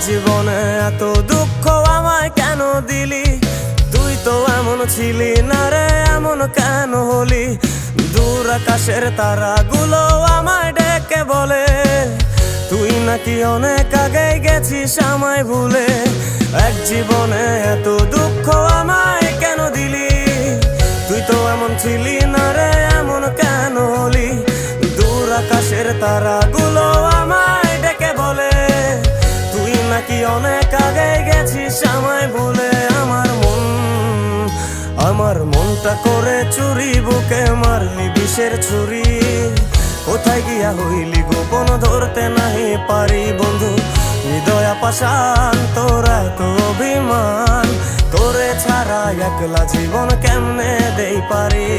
জীবনে এত দুঃখ আমায় কেন দিলি? তুই তো এমন ছিলি না রে, এমন কেন হলি? দূর আকাশের তারাগুলো আমায় ডেকে বলে তুই নাকি অনেক আগে গেছিস আমায় ভুলে। এক জীবনে এত দুঃখ আমায় কেন দিলি? তুই তো এমন ছিলি না রে, এমন কেন হলি? দূর আকাশের তারাগুলো আমায় ডেকে বলে তুই নাকি অনেক আগে গেছিস আমায় ভুলে। আমার মনটা করে চুরি, বুকে মারলি বিষের ছুরি। কোথায় গিয়া হইলি গোপন ধরতে নাহি পারি বন্ধু। হৃদয় পাষাণ তোর এত অভিমান, তোরে ছাড়া একলা জীবন কেমনে দেই পারি?